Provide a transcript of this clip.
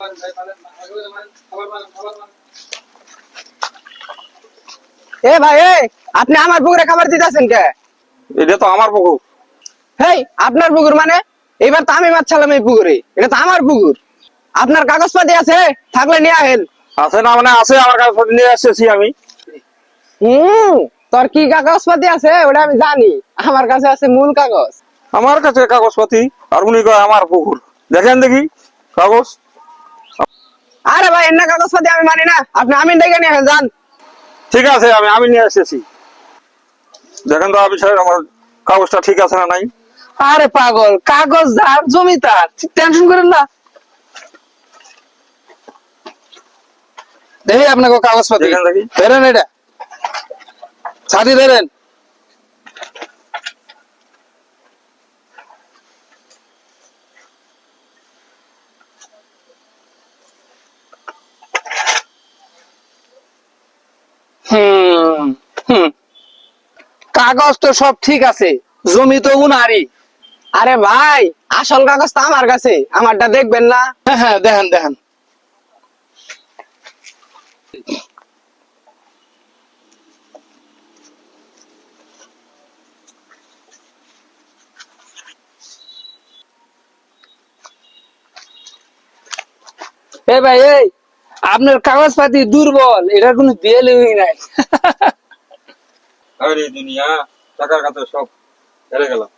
এ ভাই আপনি আমার পুকুরে খাবার দিতেছেন কে? এটা তো আমার পুকুর। হেই, আপনার পুকুর মানে? এবার তো আমি মাছ ছাড়লাম এই পুকুরে, এটা তো আমার পুকুর। আপনার কাগজপাতি আছে? থাকলে নিয়ে আহেন। আছে না মানে আছে, আমার কাছে নিয়ে এসেছি আমি। হুম, তোর কি কাগজপাতি আছে ওটা আমি জানি, আমার কাছে আছে মূল কাগজ। আমার কাছে কাগজপাতি, আর উনি কয় আমার পুকুর। দেখেন দেখি কাগজ। আরে ভাই, এমনি কাগজপাতি আমি মানি না, আপনি আমিন ডেকে নিয়ে আহেন, যান। ঠিক আছে, আমি নিয়ে এসেছি। দেখেন তো আপনি সাহেব, আমার কাগজটা ঠিক আছে না নাই। আরে পাগল, কাগজ যার জমি তার, টেনশন করেন না। দেখি আপনাকে কাগজপাতি দেখেন দেখি। ধরেন, এটা ছাড়ি ধরেন। হুম হুম, কাগজ তো সব ঠিক আছে, জমি তো উনারই। আরে ভাই, আসল কাগজ তো আমার কাছে, আমারটা দেখবেন না? হ্যাঁ হ্যাঁ, দেখেন দেখেন। এই ভাই, এই আপনার কাগজপাতি দুর্বল, এটার কোনো ভ্যালুই নাই। আরে দুনিয়া, টাকার কাছে সব হেরে গেলাম।